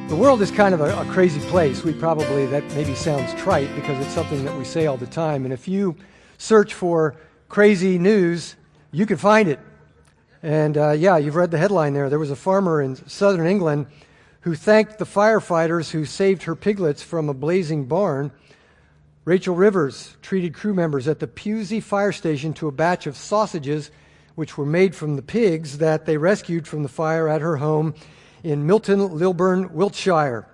The world is kind of a crazy place. That maybe sounds trite because it's something that we say all the time. And if you search for crazy news, you can find it. And you've read the headline there. There was a farmer in southern England who thanked the firefighters who saved her piglets from a blazing barn. Rachel Rivers treated crew members at the Pewsey fire station to a batch of sausages which were made from the pigs that they rescued from the fire at her home in Milton Lilburn, Wiltshire.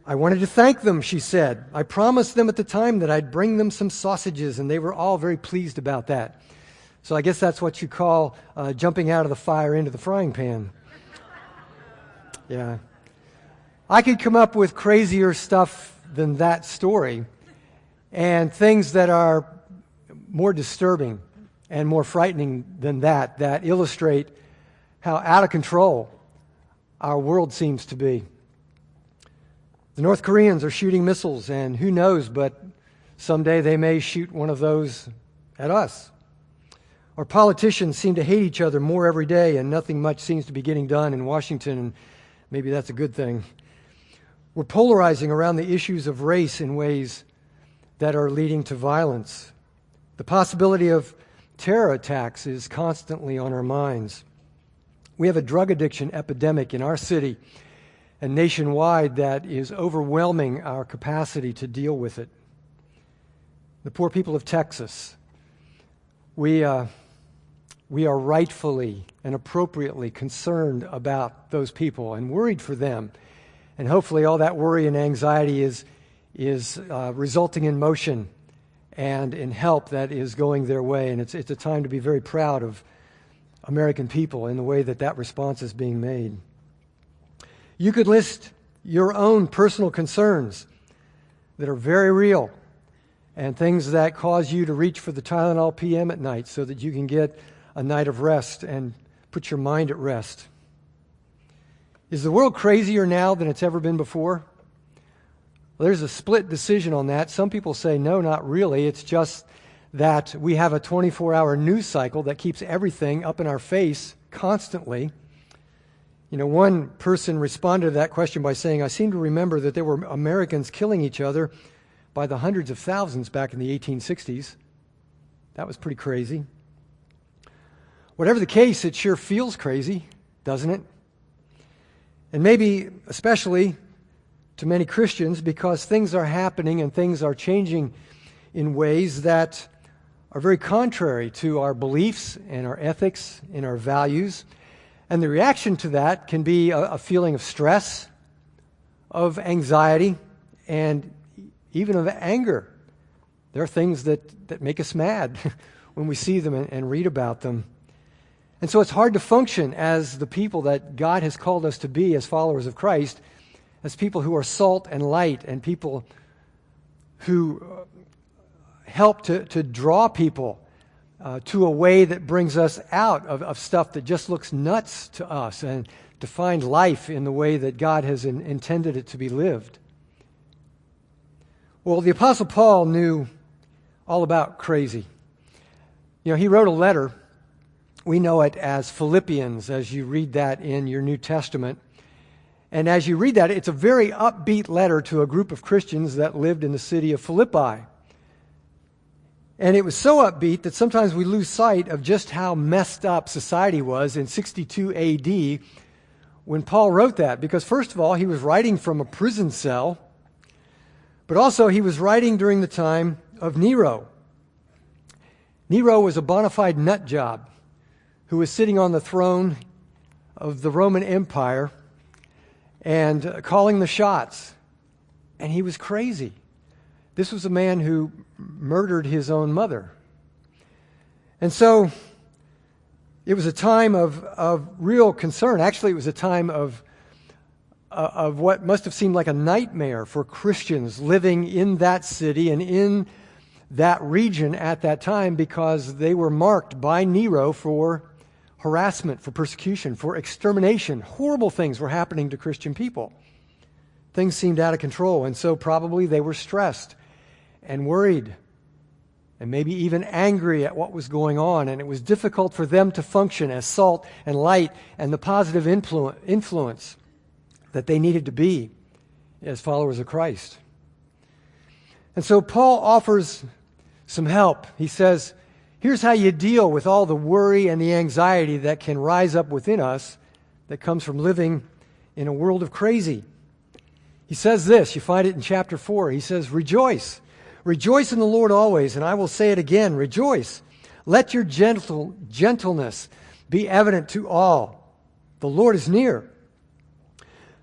I wanted to thank them, she said. I promised them at the time that I'd bring them some sausages, and they were all very pleased about that. So I guess that's what you call jumping out of the fire into the frying pan. Yeah. I could come up with crazier stuff than that story, and things that are more disturbing and more frightening than that illustrate how out of control our world seems to be. The North Koreans are shooting missiles, and who knows, but someday they may shoot one of those at us. Our politicians seem to hate each other more every day, and nothing much seems to be getting done in Washington, and maybe that's a good thing. We're polarizing around the issues of race in ways that are leading to violence. The possibility of terror attacks is constantly on our minds. We have a drug addiction epidemic in our city and nationwide that is overwhelming our capacity to deal with it. The poor people of Texas, we are rightfully and appropriately concerned about those people and worried for them. And hopefully all that worry and anxiety is resulting in motion and in help that is going their way. And it's a time to be very proud of American people in the way that response is being made. You could list your own personal concerns that are very real and things that cause you to reach for the Tylenol PM at night so that you can get a night of rest and put your mind at rest. Is the world crazier now than it's ever been before? Well, there's a split decision on that. Some people say, no, not really. It's just that we have a 24-hour news cycle that keeps everything up in our face constantly. You know, one person responded to that question by saying, I seem to remember that there were Americans killing each other by the hundreds of thousands back in the 1860s. That was pretty crazy. Whatever the case, it sure feels crazy, doesn't it? And maybe especially to many Christians, because things are happening and things are changing in ways that are very contrary to our beliefs and our ethics and our values. And the reaction to that can be a feeling of stress, of anxiety, and even of anger. There are things that make us mad when we see them and read about them. And so it's hard to function as the people that God has called us to be as followers of Christ, as people who are salt and light and people who help to draw people to a way that brings us out of stuff that just looks nuts to us and to find life in the way that God has intended it to be lived. Well, the Apostle Paul knew all about crazy. You know, he wrote a letter. We know it as Philippians, as you read that in your New Testament. And as you read that, it's a very upbeat letter to a group of Christians that lived in the city of Philippi. And it was so upbeat that sometimes we lose sight of just how messed up society was in 62 AD when Paul wrote that. Because first of all, he was writing from a prison cell, but also he was writing during the time of Nero. Nero was a bona fide nut job who was sitting on the throne of the Roman Empire and calling the shots. And he was crazy. This was a man who murdered his own mother. And so it was a time of real concern. Actually, it was a time of what must have seemed like a nightmare for Christians living in that city and in that region at that time, because they were marked by Nero for harassment, for persecution, for extermination. Horrible things were happening to Christian people. Things seemed out of control, and so probably they were stressed and worried and maybe even angry at what was going on, and it was difficult for them to function as salt and light and the positive influence that they needed to be as followers of Christ. And so Paul offers some help. He says, here's how you deal with all the worry and the anxiety that can rise up within us that comes from living in a world of crazy. He says this, you find it in chapter 4. He says, rejoice. Rejoice in the Lord always, and I will say it again, rejoice. Let your gentleness be evident to all. The Lord is near.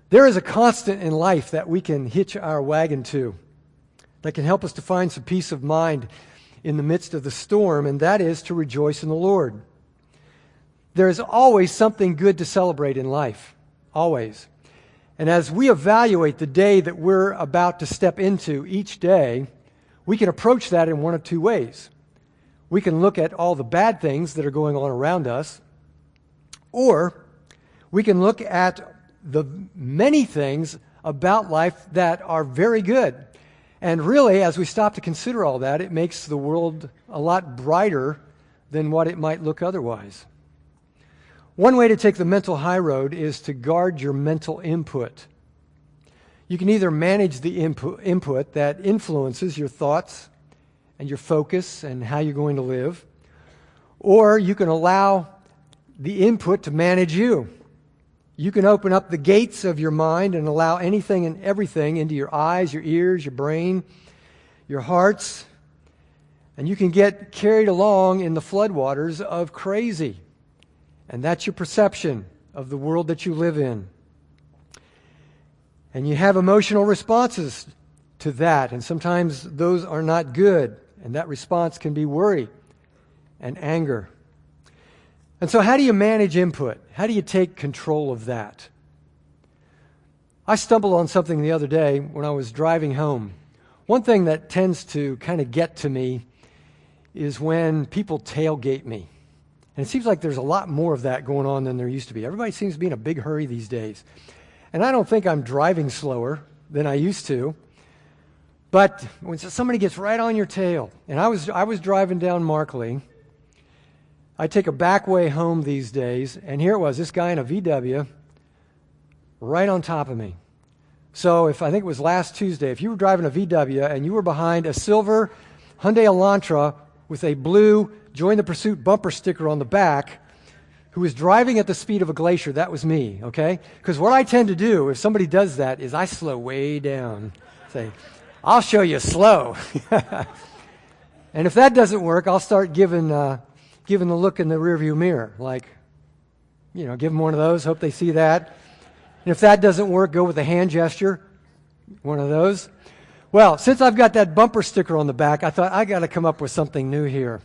There is a constant in life that we can hitch our wagon to that can help us to find some peace of mind in the midst of the storm, and that is to rejoice in the Lord. There is always something good to celebrate in life, always. And as we evaluate the day that we're about to step into each day, we can approach that in one of two ways. We can look at all the bad things that are going on around us, or we can look at the many things about life that are very good. And really, as we stop to consider all that, it makes the world a lot brighter than what it might look otherwise. One way to take the mental high road is to guard your mental input. You can either manage the input that influences your thoughts and your focus and how you're going to live, or you can allow the input to manage you. You can open up the gates of your mind and allow anything and everything into your eyes, your ears, your brain, your hearts, and you can get carried along in the floodwaters of crazy. And that's your perception of the world that you live in. And you have emotional responses to that, and sometimes those are not good, and that response can be worry and anger. And so how do you manage input? How do you take control of that? I stumbled on something the other day when I was driving home. One thing that tends to kind of get to me is when people tailgate me. And it seems like there's a lot more of that going on than there used to be. Everybody seems to be in a big hurry these days. And I don't think I'm driving slower than I used to. But when somebody gets right on your tail, and I was driving down Markley. I take a back way home these days, and here it was, this guy in a VW right on top of me. So I think it was last Tuesday, if you were driving a VW and you were behind a silver Hyundai Elantra with a blue Join the Pursuit bumper sticker on the back, who was driving at the speed of a glacier, that was me, okay? Because what I tend to do if somebody does that is I slow way down. Say, I'll show you slow. And if that doesn't work, I'll start giving the look in the rearview mirror, like, give them one of those, hope they see that. And if that doesn't work, go with a hand gesture, one of those. Well, since I've got that bumper sticker on the back, I thought I got to come up with something new here.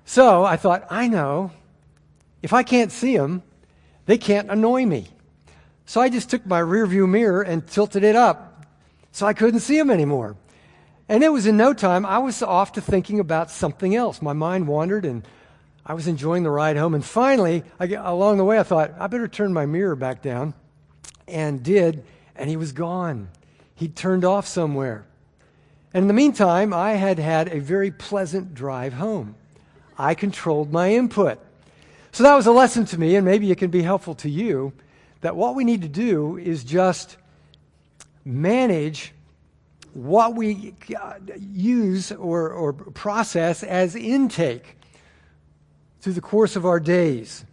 So I thought, I know, if I can't see them, they can't annoy me. So I just took my rearview mirror and tilted it up so I couldn't see them anymore. And it was in no time, I was off to thinking about something else. My mind wandered, and I was enjoying the ride home. And finally, along the way, I thought, I better turn my mirror back down, and did, and he was gone. He'd turned off somewhere. And in the meantime, I had a very pleasant drive home. I controlled my input. So that was a lesson to me, and maybe it can be helpful to you, that what we need to do is just manage what we use or process as intake through the course of our days.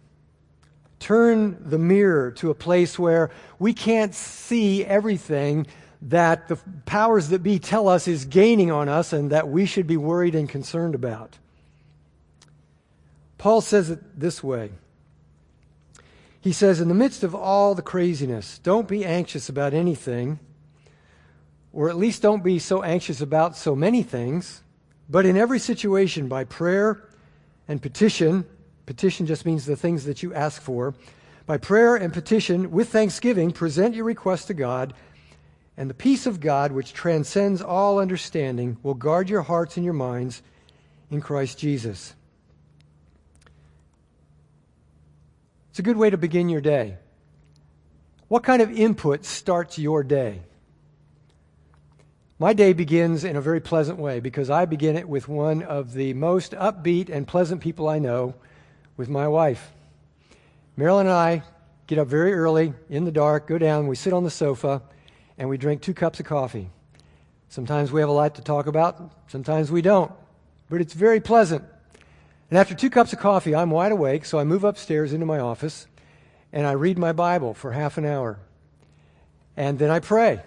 Turn the mirror to a place where we can't see everything that the powers that be tell us is gaining on us and that we should be worried and concerned about. Paul says it this way. He says, in the midst of all the craziness, don't be anxious about anything, or at least don't be so anxious about so many things, but in every situation by prayer and petition just means the things that you ask for, by prayer and petition with thanksgiving, present your request to God, and the peace of God, which transcends all understanding, will guard your hearts and your minds in Christ Jesus. It's a good way to begin your day. What kind of input starts your day? My day begins in a very pleasant way because I begin it with one of the most upbeat and pleasant people I know, with my wife. Marilyn and I get up very early, in the dark, go down, we sit on the sofa, and we drink 2 cups of coffee. Sometimes we have a lot to talk about, sometimes we don't, but it's very pleasant. And after 2 cups of coffee, I'm wide awake, so I move upstairs into my office, and I read my Bible for half an hour. And then I pray.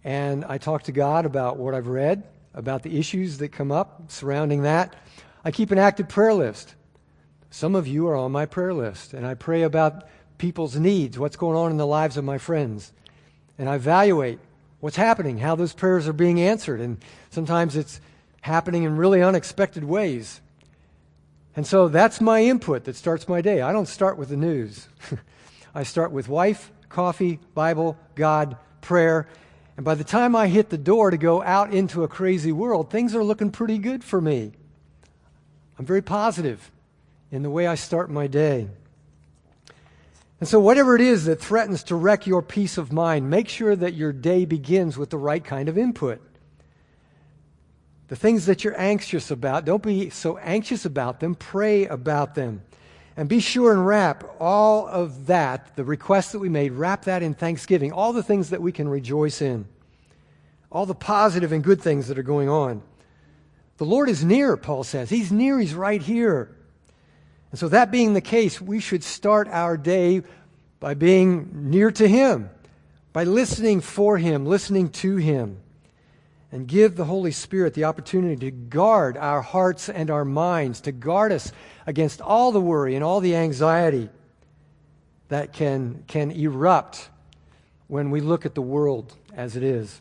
And I talk to God about what I've read, about the issues that come up surrounding that. I keep an active prayer list. Some of you are on my prayer list, and I pray about people's needs, what's going on in the lives of my friends. And I evaluate what's happening, how those prayers are being answered, and sometimes it's happening in really unexpected ways. And so that's my input that starts my day. I don't start with the news. I start with wife, coffee, Bible, God, prayer. And by the time I hit the door to go out into a crazy world, things are looking pretty good for me. I'm very positive in the way I start my day. And so whatever it is that threatens to wreck your peace of mind, make sure that your day begins with the right kind of input. The things that you're anxious about, don't be so anxious about them, pray about them. And be sure and wrap all of that, the requests that we made, wrap that in thanksgiving, all the things that we can rejoice in, all the positive and good things that are going on. The Lord is near, Paul says. He's near, He's right here. And so that being the case, we should start our day by being near to Him, by listening for Him, listening to Him, and give the Holy Spirit the opportunity to guard our hearts and our minds, to guard us against all the worry and all the anxiety that can erupt when we look at the world as it is.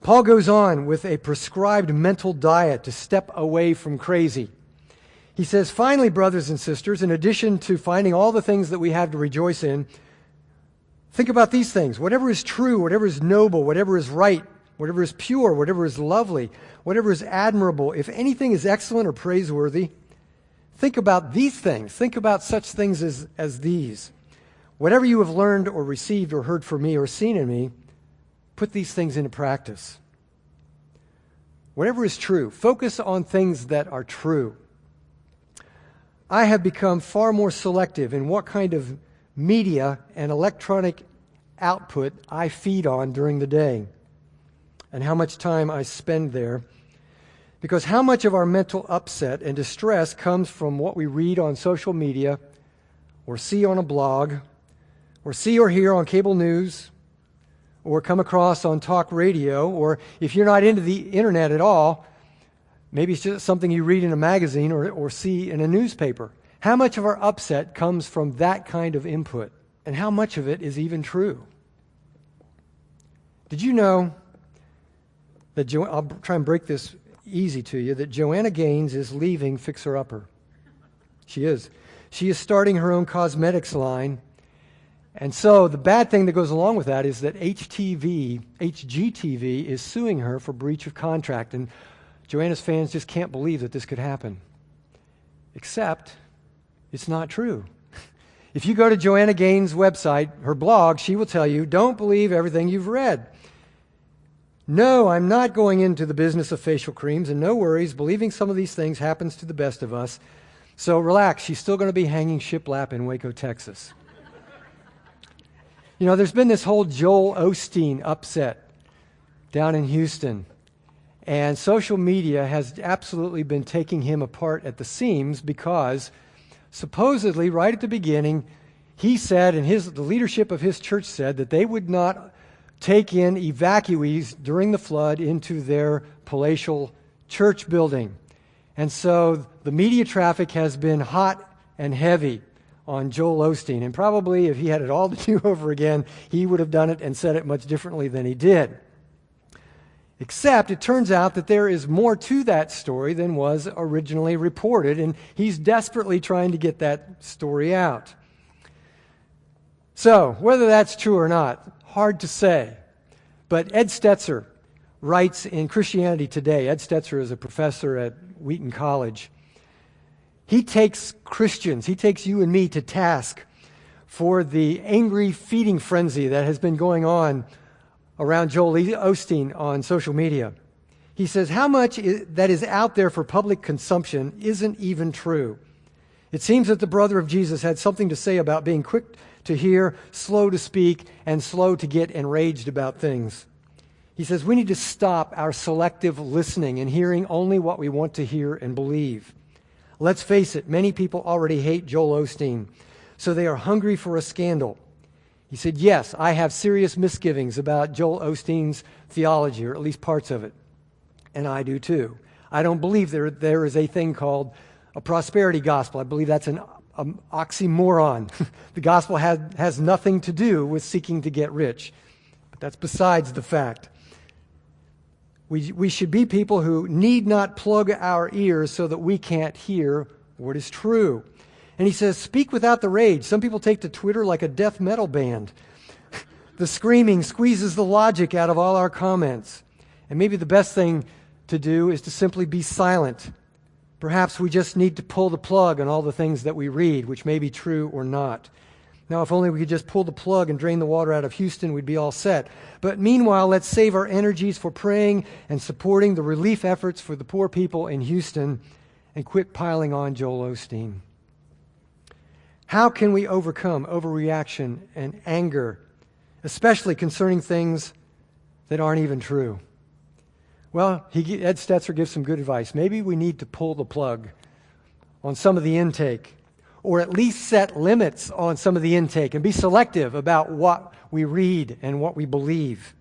Paul goes on with a prescribed mental diet to step away from crazy. He says, finally, brothers and sisters, in addition to finding all the things that we have to rejoice in, think about these things. Whatever is true, whatever is noble, whatever is right, whatever is pure, whatever is lovely, whatever is admirable, if anything is excellent or praiseworthy, think about these things. Think about such things as these. Whatever you have learned or received or heard from me or seen in me, put these things into practice. Whatever is true, focus on things that are true. I have become far more selective in what kind of media and electronic output I feed on during the day and how much time I spend there. Because how much of our mental upset and distress comes from what we read on social media or see on a blog or see or hear on cable news or come across on talk radio, or if you're not into the internet at all, maybe it's just something you read in a magazine or see in a newspaper. How much of our upset comes from that kind of input? And how much of it is even true? Did you know that, I'll try and break this easy to you, that Joanna Gaines is leaving Fixer Upper? She is. She is starting her own cosmetics line. And so the bad thing that goes along with that is that HGTV is suing her for breach of contract. And Joanna's fans just can't believe that this could happen. Except, it's not true. If you go to Joanna Gaines' website, her blog, she will tell you, don't believe everything you've read. No, I'm not going into the business of facial creams, and no worries, believing some of these things happens to the best of us. So relax, she's still going to be hanging shiplap in Waco, Texas. You know, there's been this whole Joel Osteen upset down in Houston. And social media has absolutely been taking him apart at the seams because supposedly right at the beginning, he said, and the leadership of his church said, that they would not take in evacuees during the flood into their palatial church building. And so the media traffic has been hot and heavy on Joel Osteen. And probably if he had it all to do over again, he would have done it and said it much differently than he did. Except it turns out that there is more to that story than was originally reported, and he's desperately trying to get that story out. So, whether that's true or not, hard to say. But Ed Stetzer writes in Christianity Today. Ed Stetzer is a professor at Wheaton College. He takes Christians, he takes you and me to task for the angry feeding frenzy that has been going on around Joel Osteen on social media. He says, how much that is out there for public consumption isn't even true. It seems that the brother of Jesus had something to say about being quick to hear, slow to speak, and slow to get enraged about things. He says we need to stop our selective listening and hearing only what we want to hear and believe. Let's face it, many people already hate Joel Osteen, so they are hungry for a scandal. He said, yes, I have serious misgivings about Joel Osteen's theology, or at least parts of it. And I do too. I don't believe there is a thing called a prosperity gospel. I believe that's an oxymoron. The gospel has nothing to do with seeking to get rich. But that's besides the fact. We should be people who need not plug our ears so that we can't hear what is true. And he says, speak without the rage. Some people take to Twitter like a death metal band. The screaming squeezes the logic out of all our comments. And maybe the best thing to do is to simply be silent. Perhaps we just need to pull the plug on all the things that we read, which may be true or not. Now, if only we could just pull the plug and drain the water out of Houston, we'd be all set. But meanwhile, let's save our energies for praying and supporting the relief efforts for the poor people in Houston and quit piling on Joel Osteen. How can we overcome overreaction and anger, especially concerning things that aren't even true? Well, Ed Stetzer gives some good advice. Maybe we need to pull the plug on some of the intake, or at least set limits on some of the intake and be selective about what we read and what we believe.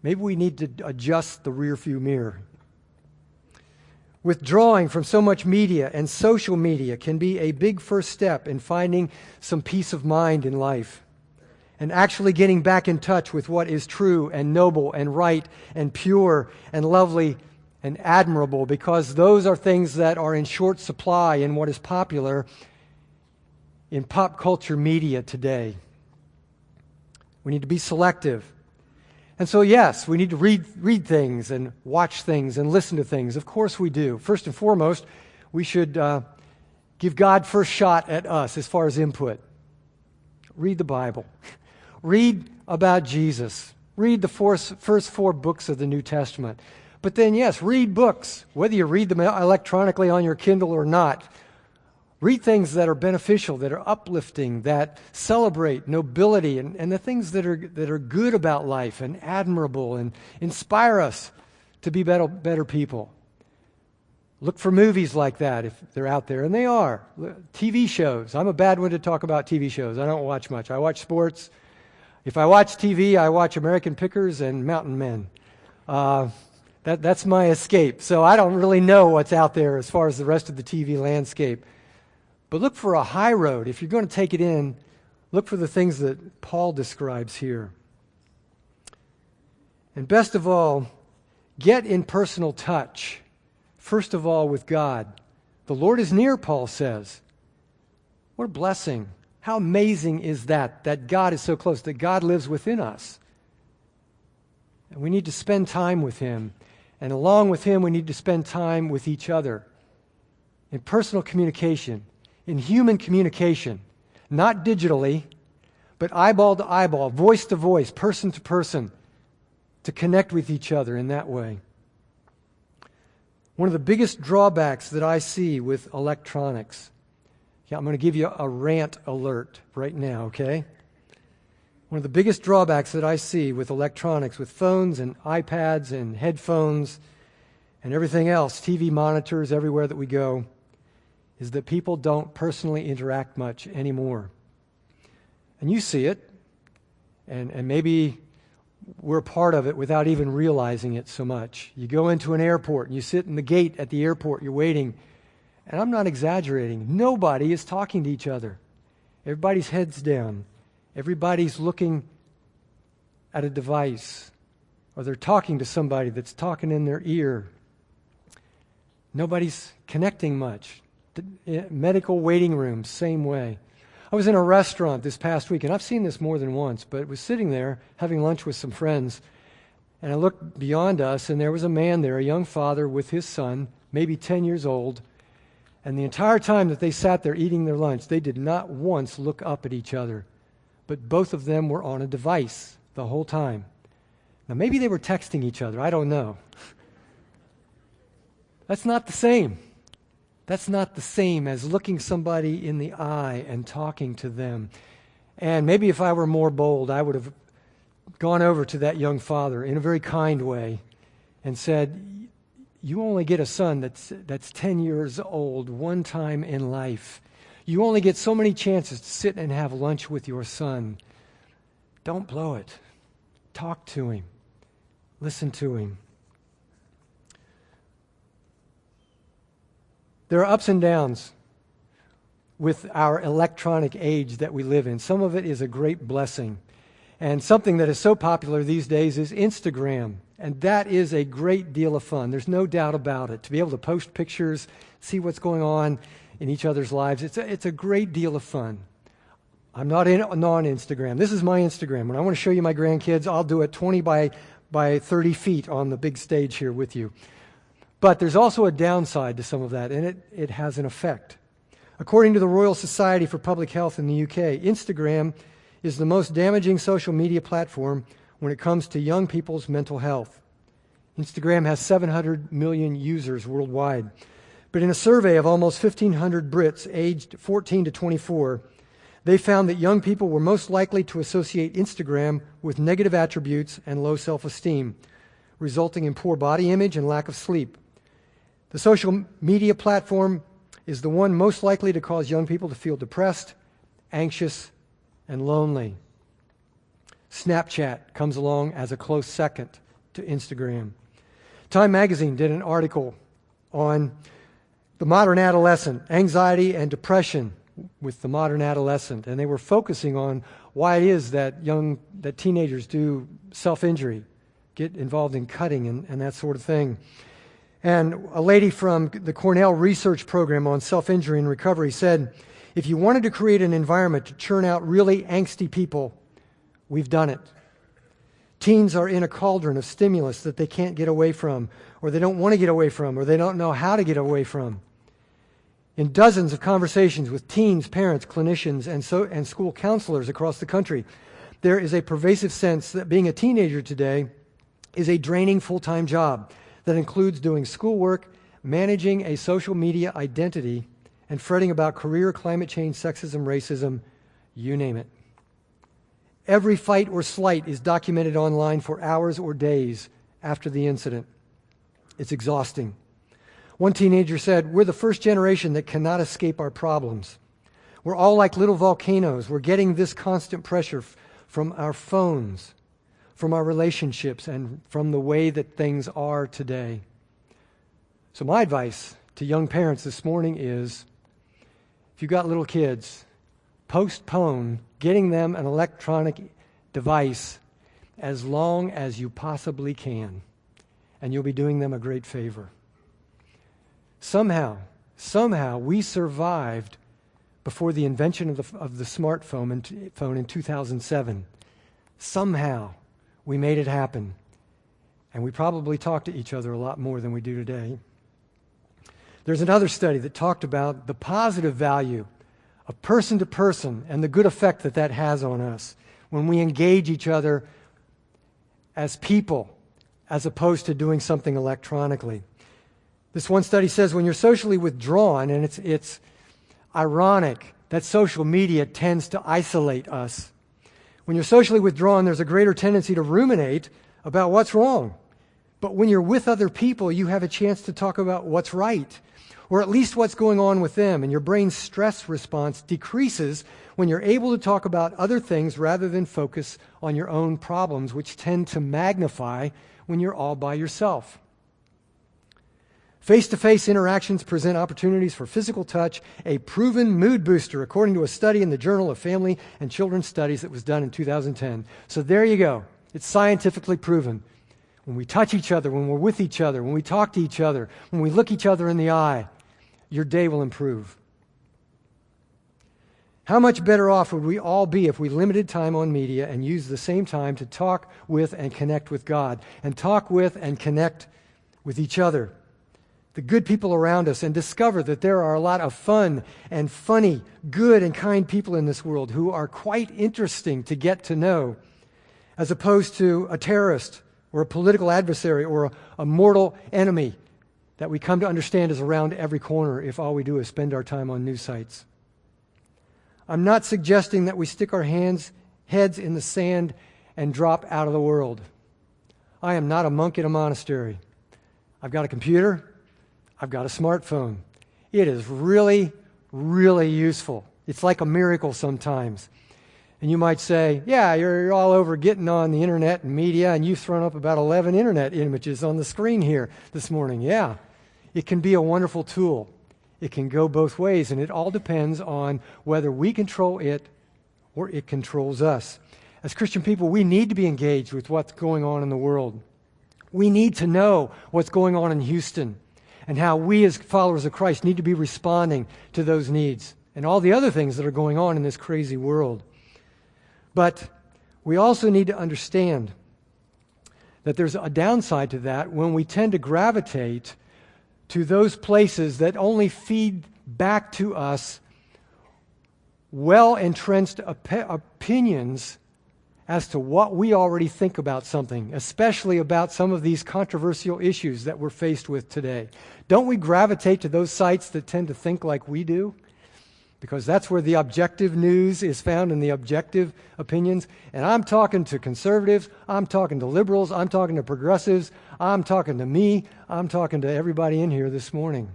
Maybe we need to adjust the rearview mirror. Withdrawing from so much media and social media can be a big first step in finding some peace of mind in life and actually getting back in touch with what is true and noble and right and pure and lovely and admirable, because those are things that are in short supply in what is popular in pop culture media today. We need to be selective. And so, yes, we need to read things and watch things and listen to things. Of course we do. First and foremost, we should give God first shot at us as far as input. Read the Bible. Read about Jesus. Read the first 4 books of the New Testament. But then, yes, read books, whether you read them electronically on your Kindle or not. Read things that are beneficial, that are uplifting, that celebrate nobility and the things that are good about life and admirable and inspire us to be better people. Look for movies like that if they're out there, and they are. TV shows. I'm a bad one to talk about TV shows. I don't watch much. I watch sports. If I watch TV, I watch American Pickers and Mountain Men. That's my escape. So I don't really know what's out there as far as the rest of the TV landscape. But look for a high road. If you're going to take it in, look for the things that Paul describes here. And best of all, get in personal touch. First of all, with God. The Lord is near, Paul says. What a blessing. How amazing is that God is so close, that God lives within us. And we need to spend time with Him. And along with Him, we need to spend time with each other. In personal communication, in human communication, not digitally, but eyeball to eyeball, voice to voice, person to person, to connect with each other in that way. One of the biggest drawbacks that I see with electronics, I'm going to give you a rant alert right now, okay? One of the biggest drawbacks that I see with electronics, with phones and iPads and headphones and everything else, TV monitors everywhere that we go, is that people don't personally interact much anymore. And you see it, and maybe we're part of it without even realizing it so much. You go into an airport and you sit in the gate at the airport, you're waiting, and I'm not exaggerating. Nobody is talking to each other. Everybody's heads down. Everybody's looking at a device, or they're talking to somebody that's talking in their ear. Nobody's connecting much. Medical waiting rooms, same way. I was in a restaurant this past week, and I've seen this more than once, but I was sitting there having lunch with some friends, and I looked beyond us, and there was a man there, a young father with his son, maybe 10 years old, and the entire time that they sat there eating their lunch, they did not once look up at each other, but both of them were on a device the whole time. Now, maybe they were texting each other, I don't know. That's not the same. That's not the same as looking somebody in the eye and talking to them. And maybe if I were more bold, I would have gone over to that young father in a very kind way and said, you only get a son that's 10 years old one time in life. You only get so many chances to sit and have lunch with your son. Don't blow it. Talk to him. Listen to him. There are ups and downs with our electronic age that we live in. Some of it is a great blessing. And something that is so popular these days is Instagram. And that is a great deal of fun. There's no doubt about it. To be able to post pictures, see what's going on in each other's lives, it's a great deal of fun. I'm not on Instagram. This is my Instagram. When I want to show you my grandkids, I'll do it 20 by 30 feet on the big stage here with you. But there's also a downside to some of that, and it has an effect. According to the Royal Society for Public Health in the UK, Instagram is the most damaging social media platform when it comes to young people's mental health. Instagram has 700 million users worldwide. But in a survey of almost 1,500 Brits aged 14 to 24, they found that young people were most likely to associate Instagram with negative attributes and low self-esteem, resulting in poor body image and lack of sleep. The social media platform is the one most likely to cause young people to feel depressed, anxious, and lonely. Snapchat comes along as a close second to Instagram. Time magazine did an article on the modern adolescent, anxiety and depression with the modern adolescent, and they were focusing on why it is that teenagers do self-injury, get involved in cutting and that sort of thing. And a lady from the Cornell Research Program on Self-Injury and Recovery said, if you wanted to create an environment to churn out really angsty people, we've done it. Teens are in a cauldron of stimulus that they can't get away from, or they don't want to get away from, or they don't know how to get away from. In dozens of conversations with teens, parents, clinicians, and school counselors across the country, there is a pervasive sense that being a teenager today is a draining full-time job that includes doing schoolwork, managing a social media identity, and fretting about career, climate change, sexism, racism, you name it. Every fight or slight is documented online for hours or days after the incident. It's exhausting. One teenager said, we're the first generation that cannot escape our problems. We're all like little volcanoes. We're getting this constant pressure from our phones, from our relationships, and from the way that things are today. So my advice to young parents this morning is, if you've got little kids, postpone getting them an electronic device as long as you possibly can, and you'll be doing them a great favor. Somehow we survived before the invention of the smartphone in 2007. Somehow we made it happen, and we probably talk to each other a lot more than we do today. There's another study that talked about the positive value of person to person and the good effect that that has on us when we engage each other as people as opposed to doing something electronically. This one study says when you're socially withdrawn, and it's ironic that social media tends to isolate us. When you're socially withdrawn, there's a greater tendency to ruminate about what's wrong. But when you're with other people, you have a chance to talk about what's right, or at least what's going on with them, and your brain's stress response decreases when you're able to talk about other things rather than focus on your own problems, which tend to magnify when you're all by yourself. Face-to-face interactions present opportunities for physical touch, a proven mood booster, according to a study in the Journal of Family and Children's Studies that was done in 2010. So there you go. It's scientifically proven. When we touch each other, when we're with each other, when we talk to each other, when we look each other in the eye, your day will improve. How much better off would we all be if we limited time on media and used the same time to talk with and connect with God, and talk with and connect with each other, the good people around us, and discover that there are a lot of fun and funny, good and kind people in this world who are quite interesting to get to know, as opposed to a terrorist or a political adversary or a mortal enemy that we come to understand is around every corner if all we do is spend our time on news sites. I'm not suggesting that we stick our heads in the sand and drop out of the world. I am not a monk in a monastery. I've got a computer. I've got a smartphone. It is really, really useful. It's like a miracle sometimes. And you might say, yeah, you're all over getting on the internet and media, and you've thrown up about 11 internet images on the screen here this morning. Yeah, it can be a wonderful tool. It can go both ways, and it all depends on whether we control it or it controls us. As Christian people, we need to be engaged with what's going on in the world. We need to know what's going on in Houston and how we as followers of Christ need to be responding to those needs and all the other things that are going on in this crazy world. But we also need to understand that there's a downside to that when we tend to gravitate to those places that only feed back to us well-entrenched opinions as to what we already think about something, especially about some of these controversial issues that we're faced with today. Don't we gravitate to those sites that tend to think like we do? Because that's where the objective news is found and the objective opinions. And I'm talking to conservatives, I'm talking to liberals, I'm talking to progressives, I'm talking to me, I'm talking to everybody in here this morning.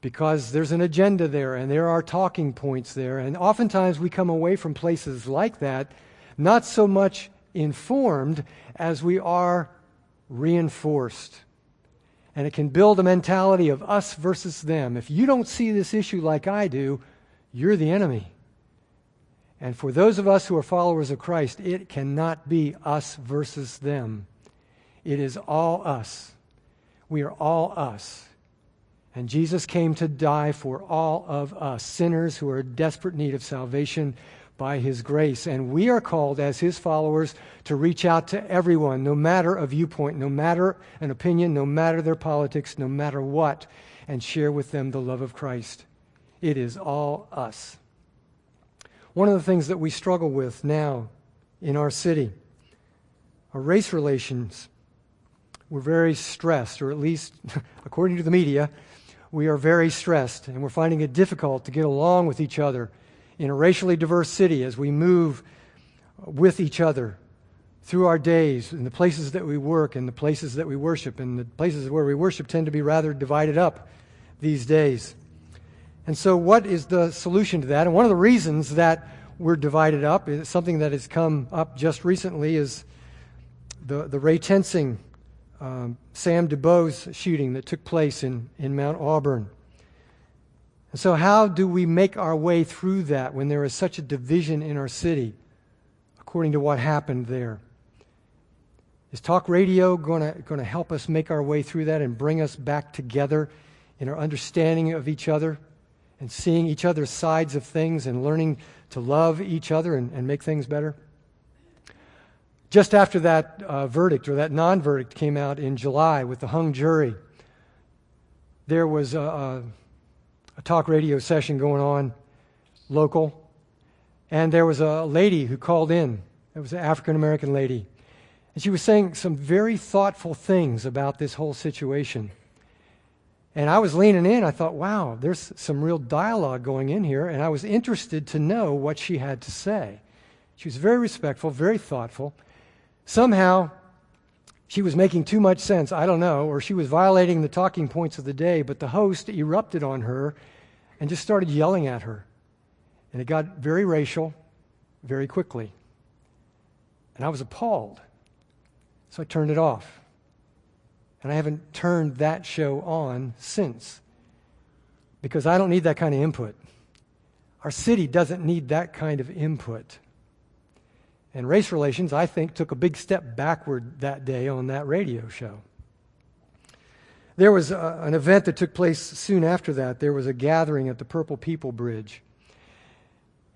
Because there's an agenda there and there are talking points there. And oftentimes we come away from places like that not so much informed as we are reinforced. And it can build a mentality of us versus them. If you don't see this issue like I do, you're the enemy. And for those of us who are followers of Christ, it cannot be us versus them. It is all us. We are all us. And Jesus came to die for all of us, sinners who are in desperate need of salvation by His grace. And we are called as His followers to reach out to everyone, no matter a viewpoint, no matter an opinion, no matter their politics, no matter what, and share with them the love of Christ. It is all us. One of the things that we struggle with now in our city are race relations. We're very stressed, or at least according to the media, we are very stressed, and we're finding it difficult to get along with each other in a racially diverse city as we move with each other through our days, in the places that we work, and the places that we worship, and the places where we worship tend to be rather divided up these days. And so what is the solution to that? And one of the reasons that we're divided up is something that has come up just recently is the Ray Tensing, Sam DuBose shooting that took place in Mount Auburn. And so how do we make our way through that when there is such a division in our city according to what happened there? Is talk radio going to help us make our way through that and bring us back together in our understanding of each other and seeing each other's sides of things and learning to love each other and make things better? Just after that verdict or that non-verdict came out in July with the hung jury, there was a talk radio session going on, local, and there was a lady who called in. It was an African-American lady. And she was saying some very thoughtful things about this whole situation. And I was leaning in. I thought, wow, there's some real dialogue going in here, and I was interested to know what she had to say. She was very respectful, very thoughtful. Somehow, she was making too much sense, I don't know, or she was violating the talking points of the day, but the host erupted on her and just started yelling at her. And it got very racial very quickly. And I was appalled. So I turned it off. And I haven't turned that show on since. Because I don't need that kind of input. Our city doesn't need that kind of input. And race relations, I think, took a big step backward that day on that radio show. There was an event that took place soon after that. There was a gathering at the Purple People Bridge.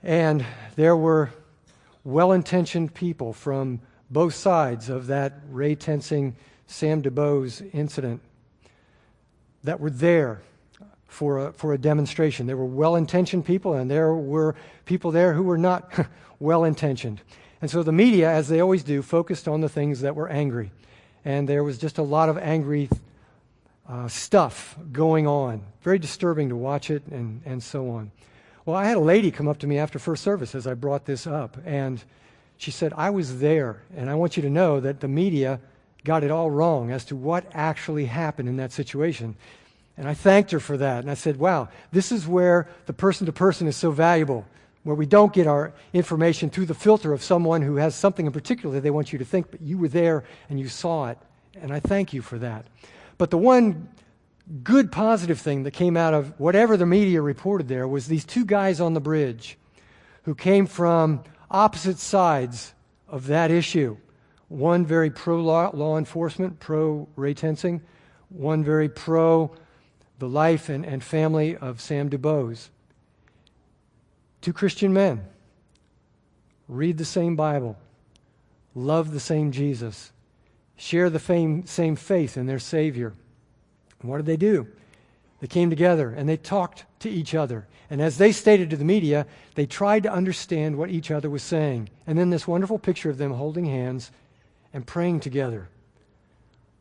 And there were well-intentioned people from both sides of that Ray Tensing, Sam DuBose incident that were there for a demonstration. There were well-intentioned people, and there were people there who were not well-intentioned. And so the media, as they always do, focused on the things that were angry. And there was just a lot of angry stuff going on. Very disturbing to watch it and so on. Well, I had a lady come up to me after first service as I brought this up, and she said, I was there, and I want you to know that the media got it all wrong as to what actually happened in that situation. And I thanked her for that, and I said, wow, this is where the person-to-person is so valuable, where we don't get our information through the filter of someone who has something in particular that they want you to think, but you were there and you saw it, and I thank you for that. But the one good positive thing that came out of whatever the media reported there was these two guys on the bridge who came from opposite sides of that issue. One very pro-law enforcement, pro-Ray Tensing, one very pro the life and family of Sam DuBose. Two Christian men, read the same Bible, love the same Jesus, share the same faith in their Savior. And what did they do? They came together and they talked to each other. And as they stated to the media, they tried to understand what each other was saying. And then this wonderful picture of them holding hands and praying together.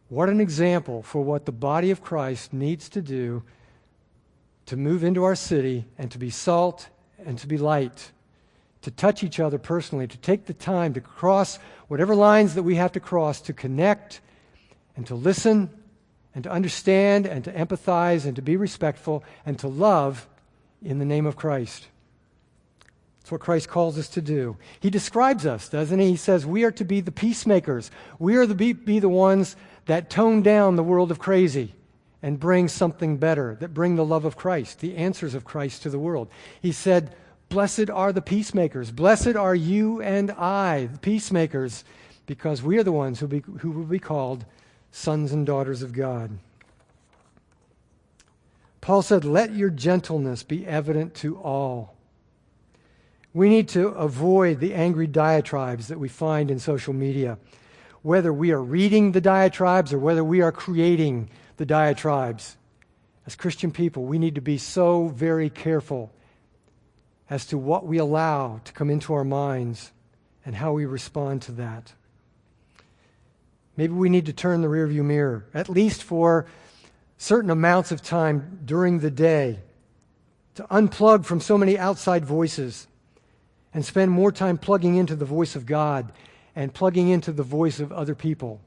What an example for what the body of Christ needs to do to move into our city and to be salt and to be light, to touch each other personally, to take the time to cross whatever lines that we have to cross, to connect and to listen and to understand and to empathize and to be respectful and to love in the name of Christ. That's what Christ calls us to do. He describes us, doesn't he? He says we are to be the peacemakers. We are to be the ones that tone down the world of crazy and bring something better, that bring the love of Christ, the answers of Christ to the world. He said, blessed are the peacemakers. Blessed are you and I, the peacemakers, because we are the ones who will be called sons and daughters of God. Paul said, let your gentleness be evident to all. We need to avoid the angry diatribes that we find in social media. Whether we are reading the diatribes or whether we are creating the diatribes. As Christian people, we need to be so very careful as to what we allow to come into our minds and how we respond to that. Maybe we need to turn the rearview mirror, at least for certain amounts of time during the day, to unplug from so many outside voices and spend more time plugging into the voice of God and plugging into the voice of other people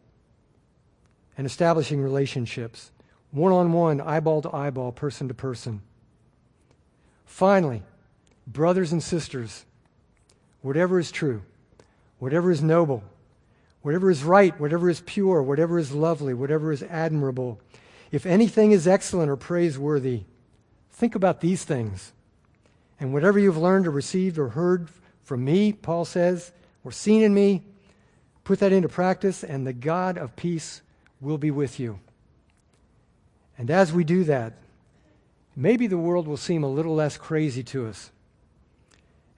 and establishing relationships, one-on-one, eyeball to eyeball, person to person. Finally, brothers and sisters, whatever is true, whatever is noble, whatever is right, whatever is pure, whatever is lovely, whatever is admirable, if anything is excellent or praiseworthy, think about these things. And whatever you've learned or received or heard from me, Paul says, or seen in me, put that into practice, and the God of peace will be with you. And as we do that, maybe the world will seem a little less crazy to us.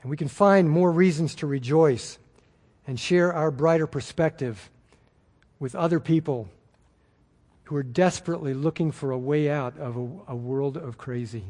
And we can find more reasons to rejoice and share our brighter perspective with other people who are desperately looking for a way out of a world of crazy.